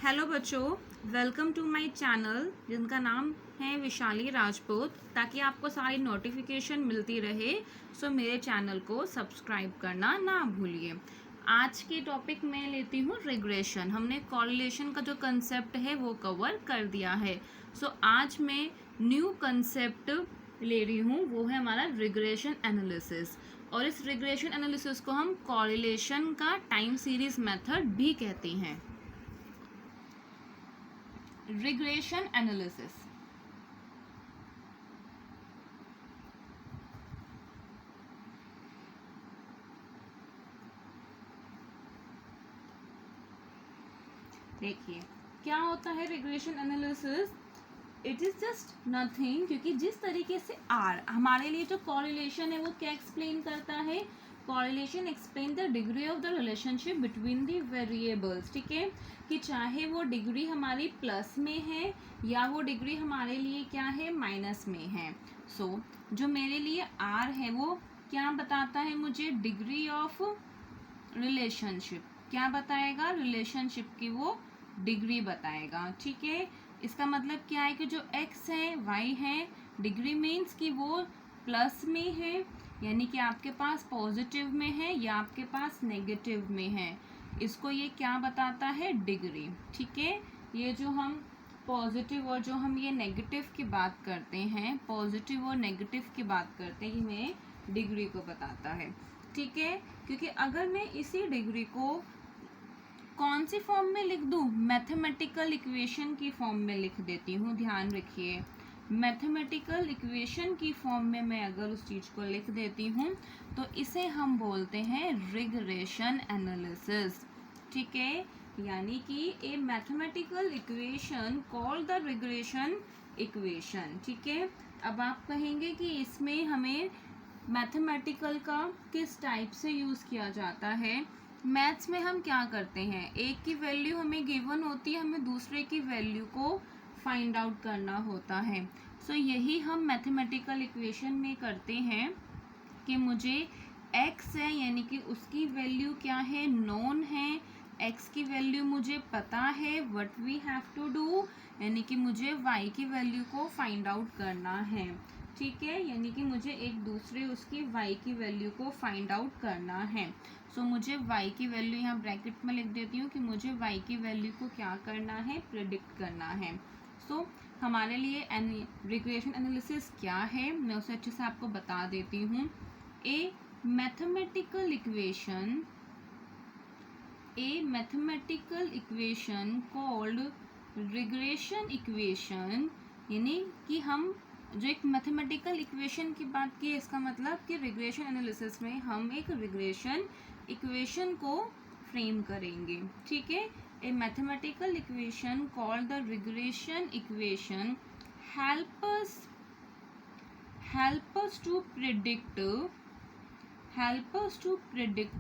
Hello बच्चों, welcome to my channel जिनका नाम है विशाली राजपूत। ताकि आपको सारी नोटिफिकेशन मिलती रहे सो मेरे चैनल को सब्सक्राइब करना ना भूलिए। आज के टॉपिक में लेती हूँ रिग्रेशन। हमने कॉरिलेशन का जो कंसेप्ट है वो कवर कर दिया है। सो आज मैं न्यू कंसेप्ट ले रही हूँ, वो है हमारा रिग्रेशन एनालिसिस। और इस रिग्रेशन एनालिसिस को हम कॉरिलेशन का टाइम सीरीज मेथड भी कहते हैं। रिग्रेशन एनालिसिस देखिए क्या होता है regression analysis. It is just nothing, क्योंकि जिस तरीके से आर हमारे लिए जो कॉरिलेशन है वो क्या एक्सप्लेन करता है। Correlation explain the degree of the relationship between the variables. ठीक है, कि चाहे वो डिग्री हमारी प्लस में है या वो डिग्री हमारे लिए क्या है, माइनस में है। सो जो मेरे लिए आर है वो क्या बताता है मुझे, डिग्री ऑफ रिलेशनशिप। क्या बताएगा, रिलेशनशिप की वो डिग्री बताएगा। ठीक है, इसका मतलब क्या है कि जो x है y है, डिग्री मीन्स कि वो प्लस में है, यानी कि आपके पास पॉजिटिव में है या आपके पास नेगेटिव में है। इसको ये क्या बताता है, डिग्री। ठीक है, ये जो हम पॉजिटिव और जो हम ये नेगेटिव की बात करते हैं, पॉजिटिव और नेगेटिव की बात करते हैं, ये हमें डिग्री को बताता है। ठीक है, क्योंकि अगर मैं इसी डिग्री को कौन सी फॉर्म में लिख दूं, मैथमेटिकल इक्वेशन की फॉर्म में लिख देती हूँ। ध्यान रखिए, मैथमेटिकल इक्वेशन की फॉर्म में मैं अगर उस चीज़ को लिख देती हूँ तो इसे हम बोलते हैं रिग्रेशन एनालिसिस। ठीक है, यानी कि ए mathematical equation called the regression equation. ठीक है, अब आप कहेंगे कि इसमें हमें मैथमेटिकल का किस टाइप से यूज़ किया जाता है। मैथ्स में हम क्या करते हैं, एक की वैल्यू हमें गिवन होती है, हमें दूसरे की वैल्यू को फाइंड आउट करना होता है। सो यही हम मैथमेटिकल इक्वेशन में करते हैं कि मुझे x है यानी कि उसकी वैल्यू क्या है, नोन है। x की वैल्यू मुझे पता है, what we have to do, यानी कि मुझे y की वैल्यू को फाइंड आउट करना है। ठीक है, यानी कि मुझे एक दूसरे उसकी y की वैल्यू को फाइंड आउट करना है। सो मुझे y की वैल्यू यहाँ ब्रैकेट में लिख देती हूँ कि मुझे y की वैल्यू को क्या करना है, प्रिडिक्ट करना है। सो हमारे लिए रिग्रेशन एनालिसिस क्या है, मैं उसे अच्छे से आपको बता देती हूँ। ए mathematical equation called regression equation, यानी कि हम जो एक मैथमेटिकल इक्वेशन की बात की है, इसका मतलब कि रिग्रेशन एनालिसिस में हम एक रिग्रेशन इक्वेशन को फ्रेम करेंगे। ठीक है, ए mathematical equation called the regression equation help us to predict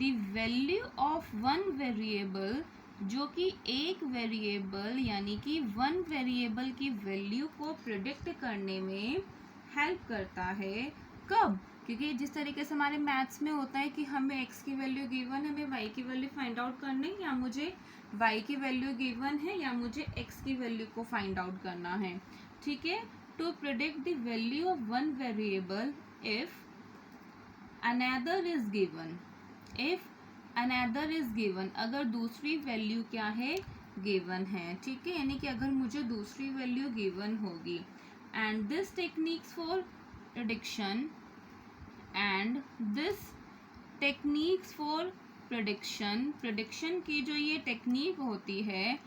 the value of one variable, जो कि एक वेरिएबल यानी कि वन वेरिएबल की वैल्यू को प्रिडिक्ट करने में हेल्प करता है। कब, क्योंकि जिस तरीके से हमारे मैथ्स में होता है कि हमें x की वैल्यू गिवन है, हमें y की वैल्यू फाइंड आउट करनी है, या मुझे y की वैल्यू गिवन है या मुझे x की वैल्यू को फाइंड आउट करना है। ठीक है, to predict the value of one variable if another is given, अगर दूसरी वैल्यू क्या है, गिवन है। ठीक है, यानी कि अगर मुझे दूसरी वैल्यू गिवन होगी। And this techniques for prediction prediction की जो ये टेक्निक होती है,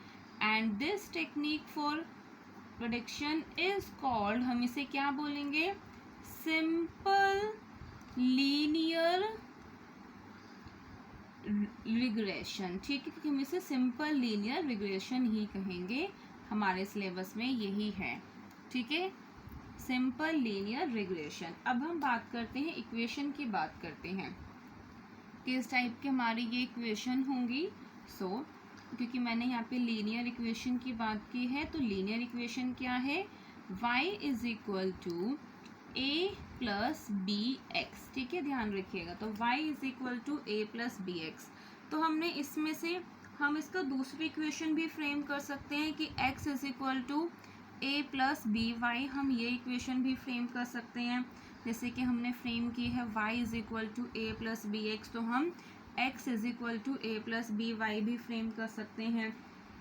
and this technique for prediction is called, हम इसे क्या बोलेंगे, सिंपल लीनियर रिग्रेशन। ठीक है, क्योंकि हम इसे सिंपल लीनियर रिग्रेशन ही कहेंगे, हमारे सिलेबस में यही है। ठीक है, सिंपल लीनियर रिग्रेशन। अब हम बात करते हैं, इक्वेशन की बात करते हैं, किस टाइप की हमारी ये इक्वेशन होंगी। क्योंकि मैंने यहाँ पे लीनियर इक्वेशन की बात की है, तो लीनियर इक्वेशन क्या है, y is equal to a plus B X. ठीक है, ध्यान रखिएगा, तो y is equal to a plus B X. तो हमने इसमें से हम इसका दूसरी इक्वेशन भी फ्रेम कर सकते हैं कि x is equal to A plus B Y, हम ये इक्वेशन भी फ्रेम कर सकते हैं जैसे कि हमने फ्रेम की है y is equal to A plus B X, तो हम x is equal to A plus B Y भी फ्रेम कर सकते हैं।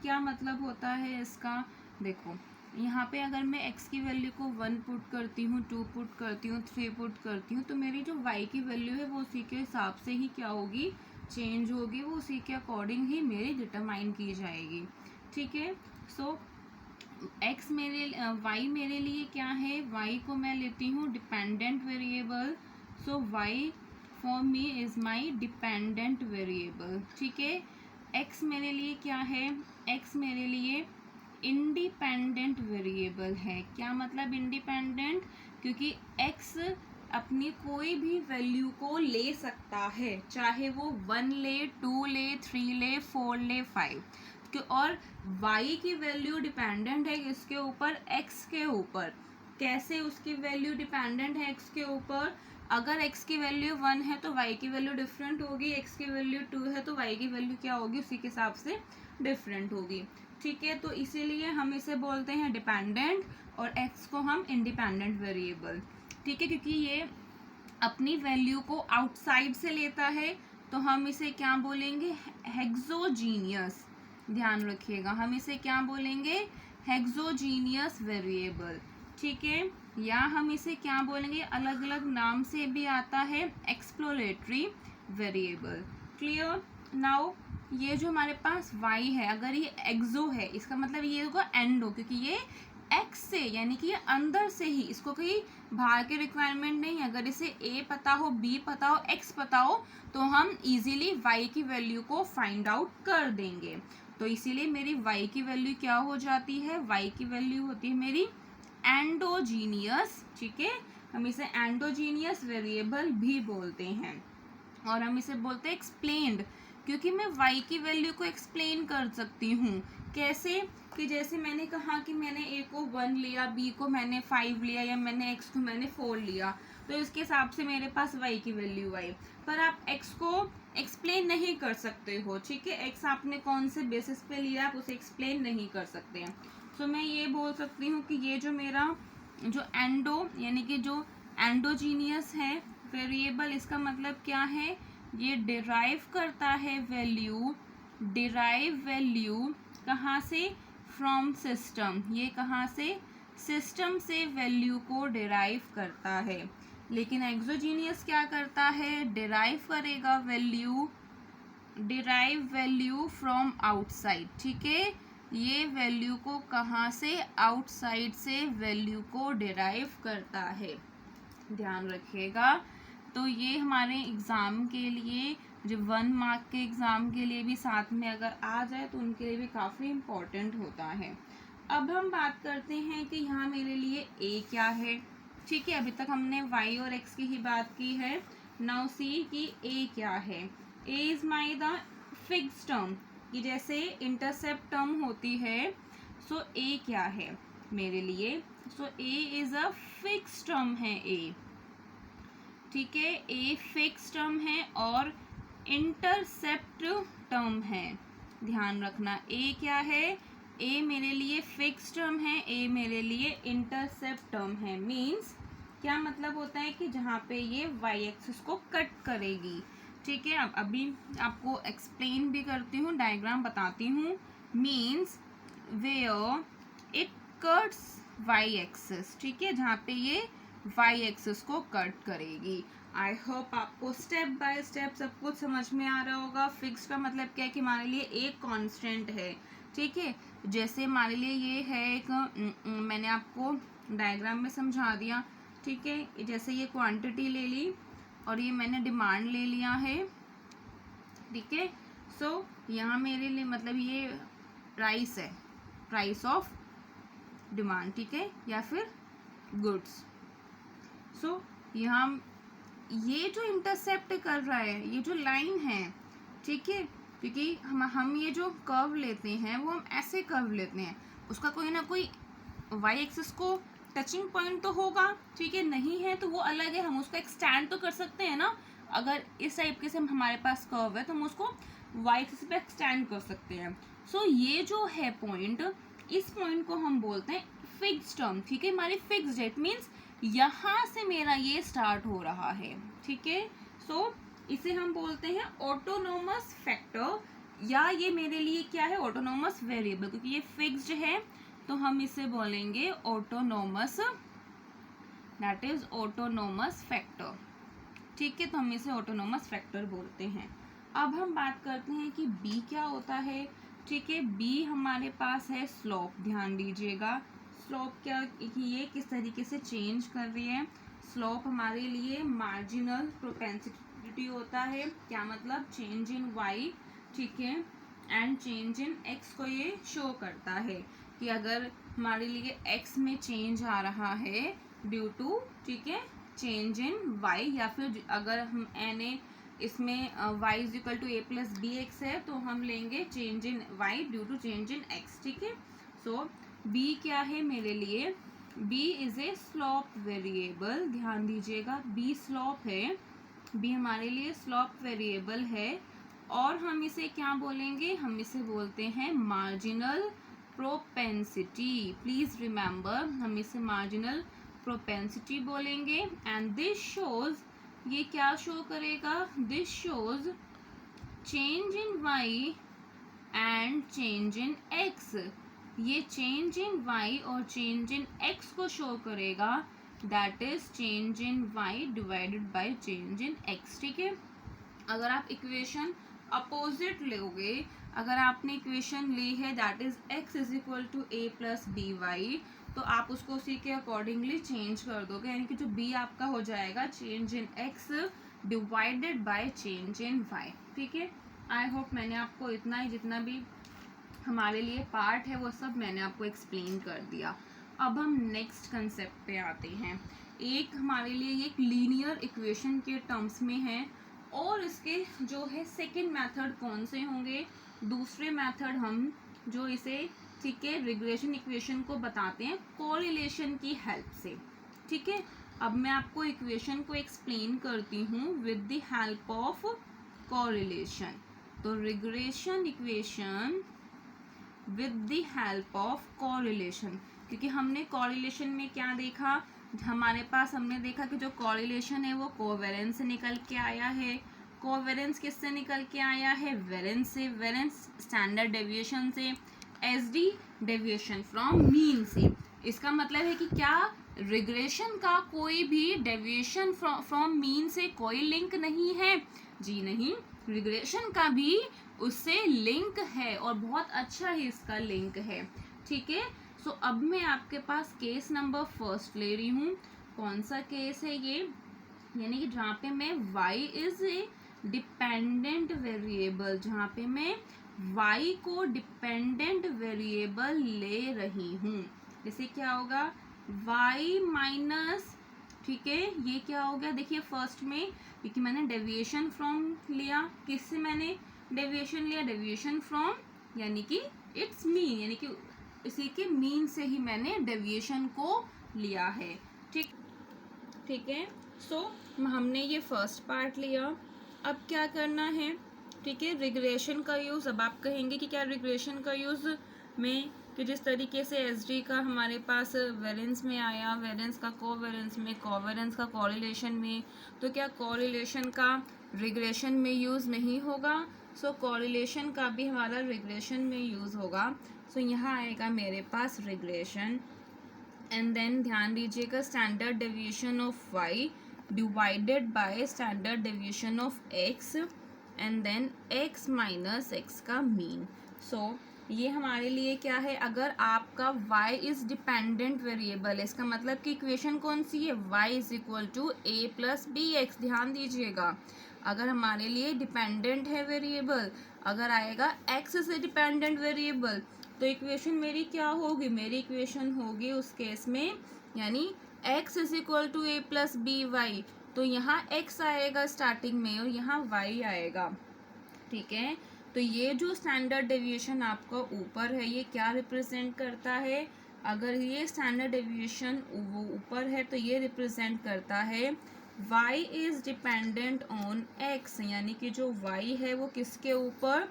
क्या मतलब होता है इसका, देखो यहाँ पे अगर मैं x की वैल्यू को 1 पुट करती हूँ, 2 पुट करती हूँ, 3 पुट करती हूँ, तो मेरी जो y की वैल्यू है वो उसी के हिसाब से ही क्या होगी, चेंज होगी, वो उसी के अकॉर्डिंग ही मेरी डिटरमाइन की जाएगी। ठीक है, सो x मेरे y मेरे लिए क्या है, y को मैं लेती हूँ dependent variable, so y for me is my dependent variable. ठीक है, x मेरे लिए क्या है, x मेरे लिए इंडिपेंडेंट वेरिएबल है। क्या मतलब इंडिपेंडेंट, क्योंकि x अपनी कोई भी वैल्यू को ले सकता है, चाहे वो 1 ले, 2 ले, 3 ले, 4 ले, 5, और y की वैल्यू डिपेंडेंट है इसके ऊपर, x के ऊपर। कैसे उसकी वैल्यू डिपेंडेंट है x के ऊपर, अगर x की वैल्यू 1 है तो y की वैल्यू डिफरेंट होगी, x की वैल्यू 2 है तो y की वैल्यू क्या होगी, उसी के हिसाब से डिफरेंट होगी। ठीक है, तो इसीलिए हम इसे बोलते हैं डिपेंडेंट और x को हम इंडिपेंडेंट वेरिएबल। ठीक है, क्योंकि ये अपनी वैल्यू को आउटसाइड से लेता है, तो हम इसे क्या बोलेंगे, हेक्सोजीनियस। ध्यान रखिएगा, हम इसे क्या बोलेंगे, हेक्सोजीनियस वेरिएबल। ठीक है, या हम इसे क्या बोलेंगे, अलग अलग नाम से भी आता है, एक्सप्लोरेटरी वेरिएबल। क्लियर। नाउ ये जो हमारे पास y है, अगर ये एक्सो है, इसका मतलब ये होगा एंडो, क्योंकि ये x से यानी कि ये अंदर से ही, इसको कहीं बाहर के रिक्वायरमेंट नहीं। अगर इसे a पता हो, b पता हो, x पता हो, तो हम इजीली y की वैल्यू को फाइंड आउट कर देंगे। तो इसीलिए मेरी y की वैल्यू क्या हो जाती है, y की वैल्यू होती है मेरी एंडोजीनियस। ठीक है, हम इसे एंडोजीनियस वेरिएबल भी बोलते हैं, और हम इसे बोलते हैं एक्सप्लेन्ड, क्योंकि मैं y की वैल्यू को एक्सप्लेन कर सकती हूँ। कैसे, कि जैसे मैंने कहा कि मैंने a को 1 लिया, b को मैंने 5 लिया, या मैंने x को मैंने 4 लिया, तो इसके हिसाब से मेरे पास y की वैल्यू आई। पर आप x को एक्सप्लेन नहीं कर सकते हो। ठीक है, x आपने कौन से बेसिस पे लिया, आप उसे एक्सप्लेन नहीं कर सकते हैं। सो मैं ये बोल सकती हूँ कि ये जो मेरा जो एंडो यानी कि जो एंडोजीनियस है वेरिएबल, इसका मतलब क्या है, ये डिराइव करता है वैल्यू, डिराइव वैल्यू कहाँ से, फ्रॉम सिस्टम। ये कहाँ से, सिस्टम से वैल्यू को डिराइव करता है। लेकिन एक्सोजीनियस क्या करता है, डिराइव करेगा value, derive value from outside. ठीक है, ये वैल्यू को कहाँ से, आउटसाइड से वैल्यू को डिराइव करता है। ध्यान रखिएगा। तो ये हमारे एग्ज़ाम के लिए, जो 1 मार्क के एग्ज़ाम के लिए भी साथ में अगर आ जाए तो उनके लिए भी काफ़ी इम्पोर्टेंट होता है। अब हम बात करते हैं कि यहाँ मेरे लिए a क्या है। ठीक है, अभी तक हमने y और x की ही बात की है। नाउ सी कि a क्या है। a is my the fix term, कि जैसे इंटरसेप्ट टर्म होती है, सो a क्या है मेरे लिए, सो a is a fix term है a। ठीक है, a फिक्स टर्म है और इंटरसेप्ट टर्म है। ध्यान रखना, a क्या है, a मेरे लिए फिक्स टर्म है, a मेरे लिए इंटरसेप्ट टर्म है। मीन्स क्या मतलब होता है कि जहाँ पे ये y एक्सिस को कट करेगी। ठीक है, अब अभी आपको एक्सप्लेन भी करती हूँ, डायग्राम बताती हूँ। Means where it cuts y axis. ठीक है, जहाँ पे ये y एक्सिस को कट करेगी। आई होप आपको स्टेप बाय स्टेप सब कुछ समझ में आ रहा होगा। फिक्स का मतलब क्या है कि हमारे लिए एक कांस्टेंट है। ठीक है, जैसे हमारे लिए ये है एक, मैंने आपको डायग्राम में समझा दिया। ठीक है, जैसे ये क्वांटिटी ले ली और ये मैंने डिमांड ले लिया है। ठीक है, सो यहाँ मेरे लिए मतलब ये प्राइस है, प्राइस ऑफ डिमांड। ठीक है, या फिर गुड्स। सो यहाँ ये जो इंटरसेप्ट कर रहा है, ये जो लाइन है, ठीक है, क्योंकि हम ये जो कर्व लेते हैं वो हम ऐसे कर्व लेते हैं, उसका कोई ना कोई y एक्सिस को टचिंग पॉइंट तो होगा। ठीक है, नहीं है तो वो अलग है, हम उसको एक्सटेंड तो कर सकते हैं ना। अगर इस टाइप के से हमारे पास कर्व है तो हम उसको y एक्सिस पे एक्सटेंड कर सकते हैं। सो ये जो है पॉइंट, इस पॉइंट को हम बोलते हैं फिक्स टर्म, ठीक है, हमारी फिक्स इट मीन्स यहाँ से मेरा ये स्टार्ट हो रहा है, ठीक है। सो इसे हम बोलते हैं ऑटोनोमस फैक्टर, या ये मेरे लिए क्या है, ऑटोनोमस वेरिएबल, क्योंकि ये फिक्स्ड है तो हम इसे बोलेंगे autonomous, that is autonomous factor, ठीक है। तो हम इसे ऑटोनोमस फैक्टर बोलते हैं। अब हम बात करते हैं कि बी क्या होता है, ठीक है। बी हमारे पास है स्लोप, ध्यान दीजिएगा स्लोप क्या, ये किस तरीके से चेंज कर रही है। स्लोप हमारे लिए मार्जिनल प्रोपेंसिटी होता है, क्या मतलब, चेंज इन वाई, ठीक है, एंड चेंज इन एक्स को ये शो करता है कि अगर हमारे लिए एक्स में चेंज आ रहा है ड्यू टू, ठीक है, चेंज इन वाई, या फिर अगर हम एन ए इसमें y is equal to A plus B X है तो हम लेंगे change in y due to change in x, ठीक है। सो b क्या है मेरे लिए, b is a slope variable, ध्यान दीजिएगा b स्लोप है, b हमारे लिए स्लोप वेरिएबल है, और हम इसे क्या बोलेंगे, हम इसे बोलते हैं मार्जिनल प्रोपेंसिटी, प्लीज रिमेंबर हम इसे मार्जिनल प्रोपेंसिटी बोलेंगे। एंड दिस शोज, ये क्या शो करेगा, this shows change in y and change in x, ये चेंज इन y और चेंज इन x को शो करेगा, that is change in y divided by change in x, ठीक है। अगर आप इक्वेशन अपोजिट लोगे, अगर आपने इक्वेशन ली है that is x is equal to A plus B Y, तो आप उसको उसी के अकॉर्डिंगली चेंज कर दोगे, यानी कि जो b आपका हो जाएगा change in x divided by change in y, ठीक है। आई होप मैंने आपको इतना ही, जितना भी हमारे लिए पार्ट है वो सब मैंने आपको एक्सप्लेन कर दिया। अब हम नेक्स्ट कंसेप्ट पे आते हैं। एक हमारे लिए एक लीनियर इक्वेशन के टर्म्स में है, और इसके जो है सेकंड मेथड कौन से होंगे, दूसरे मेथड हम जो इसे, ठीक है, रिग्रेशन इक्वेशन को बताते हैं कोरिलेशन की हेल्प से, ठीक है। अब मैं आपको इक्वेशन को एक्सप्लेन करती हूँ with the help of correlation. तो regression equation with the help of correlation, क्योंकि हमने कोरिलेशन में क्या देखा, हमारे पास हमने देखा कि जो कोरिलेशन है वो कोवेरेंस से निकल के आया है, कोवेरेंस किससे निकल के आया है, वेरेंस से, वेरेंस स्टैंडर्ड डेविएशन से, एसडी डेविएशन फ्रॉम मीन से। इसका मतलब है कि क्या रिग्रेशन का कोई भी डेविएशन फ्रॉम मीन से कोई लिंक नहीं है, जी नहीं, रिग्रेशन का भी उससे लिंक है, और बहुत अच्छा ही इसका लिंक है, ठीक है। सो अब मैं आपके पास केस नंबर फर्स्ट ले रही हूँ। कौन सा केस है ये, यानी कि जहाँ पे मैं y is a dependent variable, जहाँ पे मैं y को डिपेंडेंट वेरिएबल ले रही हूँ, जैसे क्या होगा y माइनस, ठीक है, ये क्या हो गया, देखिए फर्स्ट में, क्योंकि मैंने डेविएशन फ्रॉम लिया, किससे मैंने डेविएशन लिया, डेविएशन फ्रॉम यानी कि इट्स मीन, यानी कि इसी के मीन से ही मैंने डेविएशन को लिया है, ठीक, ठीक है। सो हमने ये फर्स्ट पार्ट लिया। अब क्या करना है, ठीक है, रिग्रेशन का यूज़, अब आप कहेंगे कि क्या रिग्रेशन का यूज़ में, कि जिस तरीके से एसडी का हमारे पास वेरेंस में आया, वेरेंस का कोवेरेंस में, कोवेरेंस का कोरिलेशन में, तो क्या कोरिलेशन का रिग्रेशन में यूज़ नहीं होगा। सो कोरिलेशन का भी हमारा रिग्रेशन में यूज़ होगा। सो यहाँ आएगा मेरे पास रिग्रेशन, एंड देन ध्यान दीजिएगा standard deviation of y divided by standard deviation of x, and then x minus x का मीन। सो ये हमारे लिए क्या है, अगर आपका y इज डिपेंडेंट वेरिएबल है, इसका मतलब कि इक्वेशन कौन सी है, y is equal to A plus B X, ध्यान दीजिएगा अगर हमारे लिए डिपेंडेंट है वेरिएबल, अगर आएगा x से डिपेंडेंट वेरिएबल, तो इक्वेशन मेरी क्या होगी, मेरी इक्वेशन होगी उस केस में, यानी x is equal to A plus B Y, तो यहाँ x आएगा स्टार्टिंग में और यहाँ y आएगा, ठीक है। तो ये जो स्टैंडर्ड डेविएशन आपका ऊपर है ये क्या रिप्रेजेंट करता है, अगर ये स्टैंडर्ड डेविएशन वो ऊपर है तो ये रिप्रेजेंट करता है y is dependent on x, यानी कि जो y है वो किसके ऊपर,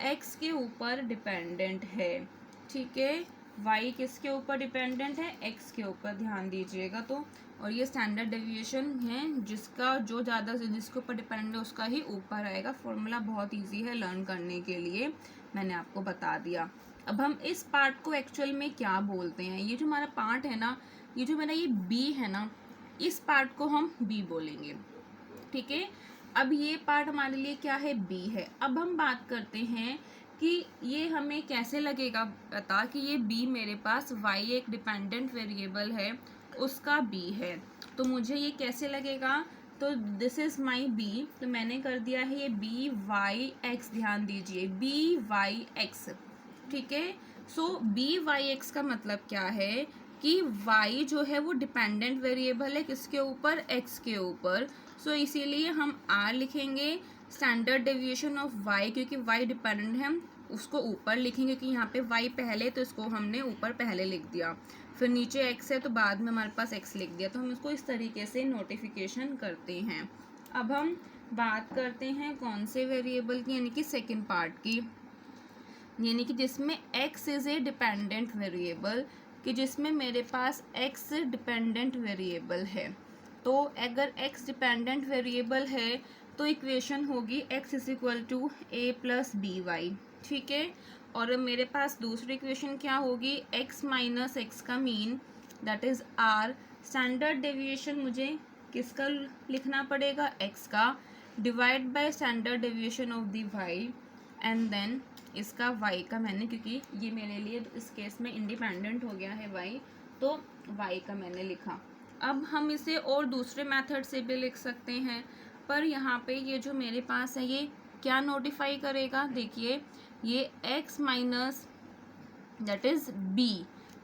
x के ऊपर डिपेंडेंट है। ठीक है, y किसके ऊपर डिपेंडेंट है, x के ऊपर, ध्यान दीजिएगा। तो और ये स्टैंडर्ड डेविएशन है, जिसका जो ज़्यादा से जिसके ऊपर डिपेंडेंट है उसका ही ऊपर आएगा। फॉर्मूला बहुत इजी है लर्न करने के लिए, मैंने आपको बता दिया। अब हम इस पार्ट को एक्चुअल में क्या बोलते हैं, ये जो हमारा पार्ट है ना, ये जो मेरा ये b है ना, इस पार्ट को हम b बोलेंगे। ठीक है, अब ये पार्ट हमारे लिए क्या है, b है। अब हम बात करते हैं कि ये हमें कैसे लगेगा पता कि ये b मेरे पास y एक डिपेंडेंट वेरिएबल है उसका b है, तो मुझे ये कैसे लगेगा। तो दिस इज माई b, तो मैंने कर दिया है ये b y x, ध्यान दीजिए b y x। ठीक है, सो b y x का मतलब क्या है कि y जो है वो डिपेंडेंट वेरिएबल है किसके ऊपर, x के ऊपर। सो इसीलिए हम r लिखेंगे स्टैंडर्ड डेविएशन ऑफ y, क्योंकि y डिपेंडेंट है हम उसको ऊपर लिखेंगे, क्योंकि यहाँ पे y पहले तो इसको हमने ऊपर पहले लिख दिया, फिर नीचे x है तो बाद में हमारे पास x लिख दिया, तो हम इसको इस तरीके से नोटिफिकेशन करते हैं। अब हम बात करते हैं कौन से वेरिएबल की, यानी कि सेकेंड पार्ट की, यानी कि जिसमें x is a dependent variable, कि जिसमें मेरे पास x डिपेंडेंट वेरिएबल है। तो अगर x डिपेंडेंट वेरिएबल है तो इक्वेशन होगी x is equal to A plus B Y. ठीक है, और मेरे पास दूसरी इक्वेशन क्या होगी, x माइनस एक्स का mean, that is r। Standard deviation मुझे किसका लिखना पड़ेगा, x का, divide by standard deviation of the y, and then इसका y का मैंने, क्योंकि ये मेरे लिए इस केस में इंडिपेंडेंट हो गया है y, तो y का मैंने लिखा। अब हम इसे और दूसरे मेथड से भी लिख सकते हैं, पर यहाँ पे ये जो मेरे पास है ये क्या नोटिफाई करेगा, देखिए ये x minus that is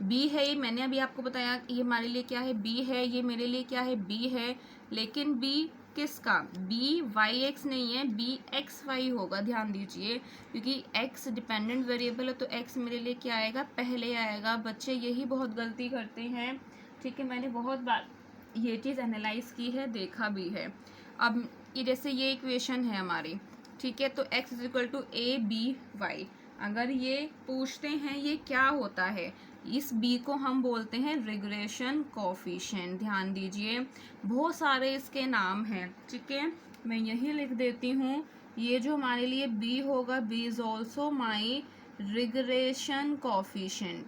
b है, ये मैंने अभी आपको बताया ये हमारे लिए क्या है, b है, ये मेरे लिए क्या है, b है, लेकिन b किसका, b वाई एक्स नहीं है, b एक्स वाई होगा, ध्यान दीजिए, क्योंकि x डिपेंडेंट वेरिएबल है तो x मेरे लिए क्या आएगा, पहले आएगा। बच्चे यही बहुत गलती करते हैं। ठीक है, मैंने बहुत बार ये चीज़ एनालाइज की है, देखा भी है। अब ये जैसे ये इक्वेशन है हमारी, ठीक है, तो x is equal to A B Y, अगर ये पूछते हैं ये क्या होता है, इस b को हम बोलते हैं रिग्रेशन कोफिशिएंट। ध्यान दीजिए, बहुत सारे इसके नाम हैं। ठीक है, मैं यही लिख देती हूँ, ये जो हमारे लिए b होगा, b is also my regression coefficient.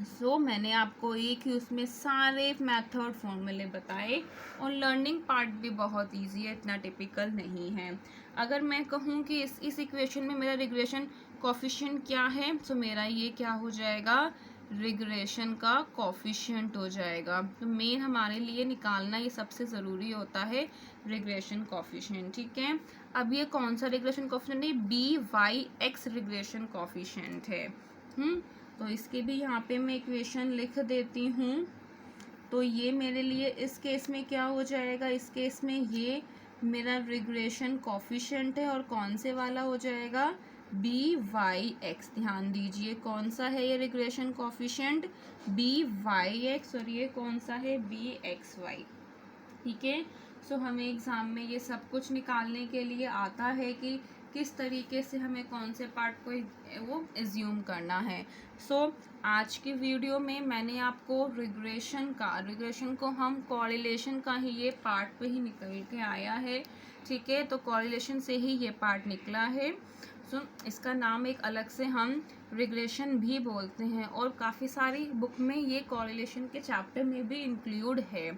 So मैंने आपको एक ही उसमें सारे मेथड फॉर्मूले बताए, और लर्निंग पार्ट भी बहुत इजी है, इतना टिपिकल नहीं है। अगर मैं कहूँ कि इस इक्वेशन में मेरा रिग्रेशन कोफिशिएंट क्या है, तो मेरा ये क्या हो जाएगा, रिग्रेशन का कोफिशिएंट हो जाएगा। तो मेन हमारे लिए निकालना ये सबसे ज़रूरी होता है, रिग्रेशन कोफिशिएंट। ठीक है, अब ये कौन सा रिग्रेशन कोफिशिएंट है, B Y X regression coefficient है। तो इसके भी यहाँ पे मैं इक्वेशन लिख देती हूँ। तो ये मेरे लिए इस केस में क्या हो जाएगा, इस केस में ये मेरा रिग्रेशन कोफिशिएंट है, और कौन से वाला हो जाएगा, बी वाई एक्स। ध्यान दीजिए कौन सा है ये regression coefficient, B Y X, और ये कौन सा है, बी एक्स वाई। ठीक है, सो हमें एग्ज़ाम में ये सब कुछ निकालने के लिए आता है कि किस तरीके से हमें कौन से पार्ट को वो एज्यूम करना है। सो आज की वीडियो में मैंने आपको रिग्रेशन को हम कोरिलेशन का ही ये पार्ट पे ही निकल के आया है। ठीक है, तो कोरिलेशन से ही ये पार्ट निकला है। सो इसका नाम एक अलग से हम रिग्रेशन भी बोलते हैं, और काफ़ी सारी बुक में ये कोरिलेशन के चैप्टर में भी इंक्लूड है।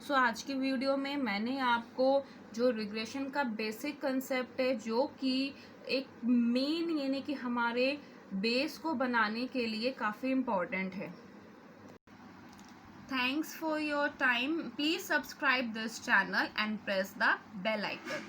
सो आज की वीडियो में मैंने आपको जो रिग्रेशन का बेसिक कंसेप्ट है, जो कि एक मेन यानी कि हमारे बेस को बनाने के लिए काफ़ी इम्पोर्टेंट है। Thanks for your time. Please subscribe this channel and press the bell icon.